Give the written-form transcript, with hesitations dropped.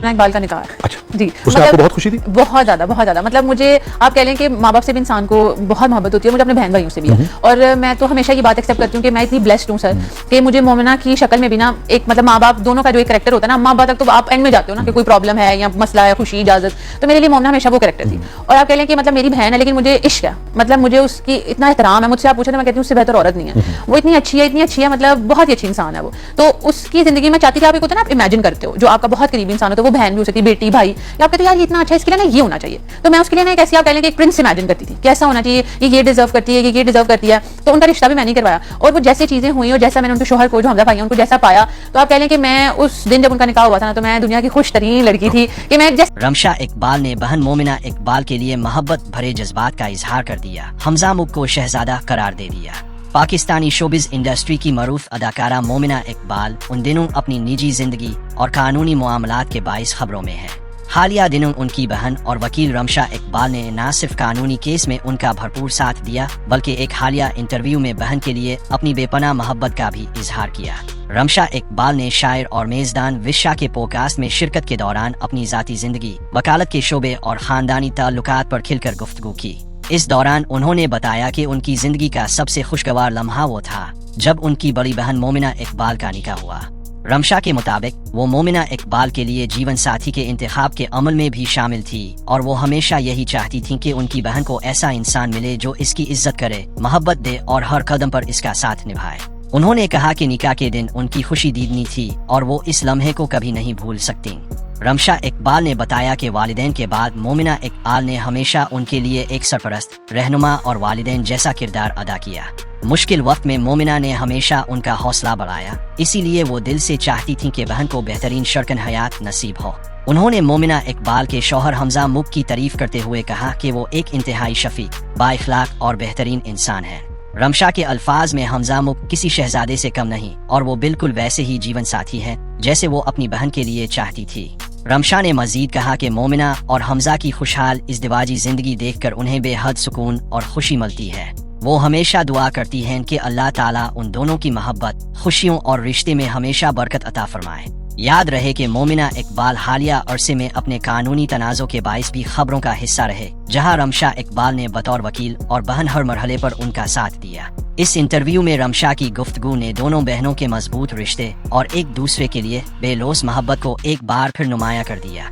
اقبال کا نکاح ہے. اچھا جی اس میں آپ کو بہت خوشی تھی؟ بہت زیادہ. مطلب مجھے آپ کہہ لیں کہ ماں باپ سے بھی انسان کو بہت محبت ہوتی ہے, مجھے اپنے بہن بھائیوں سے بھی ہے. اور میں تو ہمیشہ یہ بات ایکسیپٹ کرتی ہوں کہ میں اتنی بلیسڈ ہوں سر کہ مجھے مومنہ کی شکل میں بھی نا ایک مطلب ماں باپ دونوں کا جو ایک کریکٹر ہوتا ہے نا, ماں باپ تک تو آپ اینڈ میں جاتے ہو نا کہ کوئی پرابلم ہے یا مسئلہ ہے, خوشی اجازت, تو میرے لیے مومنہ ہمیشہ وہ کریکٹر تھی. اور آپ کہہ لیں کہ مطلب میری بہن ہے لیکن مجھے عشق ہے, مطلب مجھے اس کی اتنا احترام ہے. مجھ سے آپ پوچھیں تو میں کہتی ہوں اس سے بہتر عورت نہیں ہے. وہ اتنی اچھی ہے, مطلب بہت ہی اچھی انسان ہے وہ. تو اس کی زندگی میں چاہتی تھی, آپ ایک ہوتا ہے نا آپ امیجن کرتے ہو جو آپ کا بہت قریبی انسان ہوتا ہے, وہ بہن بھی ہو سکتی, بیٹی, بھائی, یا آپ کہتے ہیں یار یہ اتنا اچھا ہے, اس کے لیے نا یہ ہونا چاہیے. تو میں اس کے لیے نا ایک ایسی آپ کہہ لیں کہ ایک پرنس امیجن کرتی تھی کہ ایسا ہونا چاہیے, یہ ڈیزرو کرتی ہے, یہ ڈیزرو کرتی ہے. تو ان کا رشتہ بھی میں نہیں کروایا, اور وہ جیسے چیزیں ہوئی اور جیسا میں نے ان کے شوہر کو, جو حمزہ بھائی ہیں, ان کو جیسا پایا, تو آپ کہہ لیں کہ میں اس دن جب ان کا نکاح ہوا تھا نا, تو میں دنیا کی خوش ترین لڑکی تھی کہ میں رمشا اقبال نے بہن مومنہ اقبال کے لیے محبت بھرے جذبات کا اظہار کر دیا. حمزہ مب کو شہزادہ قرار دے دیا. پاکستانی شوبز انڈسٹری کی معروف اداکارہ مومنہ اقبال ان دنوں اپنی نجی زندگی اور قانونی معاملات کے باعث خبروں میں ہے. حالیہ دنوں ان کی بہن اور وکیل رمشا اقبال نے نہ صرف قانونی کیس میں ان کا بھرپور ساتھ دیا, بلکہ ایک حالیہ انٹرویو میں بہن کے لیے اپنی بے پناہ محبت کا بھی اظہار کیا. رمشا اقبال نے شاعر اور میزبان وشا کے پوڈکاسٹ میں شرکت کے دوران اپنی ذاتی زندگی, وکالت کے شعبے اور خاندانی تعلقات پر کھل کر گفتگو کی. اس دوران انہوں نے بتایا کہ ان کی زندگی کا سب سے خوشگوار لمحہ وہ تھا جب ان کی بڑی بہن مومنہ اقبال کا نکاح ہوا. رمشا کے مطابق وہ مومنہ اقبال کے لیے جیون ساتھی کے انتخاب کے عمل میں بھی شامل تھی, اور وہ ہمیشہ یہی چاہتی تھیں کہ ان کی بہن کو ایسا انسان ملے جو اس کی عزت کرے, محبت دے اور ہر قدم پر اس کا ساتھ نبھائے. انہوں نے کہا کہ نکاح کے دن ان کی خوشی دیدنی تھی اور وہ اس لمحے کو کبھی نہیں بھول سکتی. رمشا اقبال نے بتایا کہ والدین کے بعد مومنہ اقبال نے ہمیشہ ان کے لیے ایک سرپرست, رہنما اور والدین جیسا کردار ادا کیا. مشکل وقت میں مومنہ نے ہمیشہ ان کا حوصلہ بڑھایا, اسی لیے وہ دل سے چاہتی تھیں کہ بہن کو بہترین شرکن حیات نصیب ہو. انہوں نے مومنہ اقبال کے شوہر حمزہ مب کی تعریف کرتے ہوئے کہا کہ وہ ایک انتہائی شفیق, با اخلاق اور بہترین انسان ہے. رمشا کے الفاظ میں حمزہ مب کسی شہزادے سے کم نہیں, اور وہ بالکل ویسے ہی جیون ساتھی ہے جیسے وہ اپنی بہن کے لیے چاہتی تھی. رمشا نے مزید کہا کہ مومنہ اور حمزہ کی خوشحال ازدواجی زندگی دیکھ کر انہیں بے حد سکون اور خوشی ملتی ہے. وہ ہمیشہ دعا کرتی ہیں کہ اللہ تعالیٰ ان دونوں کی محبت, خوشیوں اور رشتے میں ہمیشہ برکت عطا فرمائے. یاد رہے کہ مومنہ اقبال حالیہ عرصے میں اپنے قانونی تنازع کے باعث بھی خبروں کا حصہ رہے, جہاں رمشا اقبال نے بطور وکیل اور بہن ہر مرحلے پر ان کا ساتھ دیا. اس انٹرویو میں رمشا کی گفتگو نے دونوں بہنوں کے مضبوط رشتے اور ایک دوسرے کے لیے بے لوث محبت کو ایک بار پھر نمایاں کر دیا.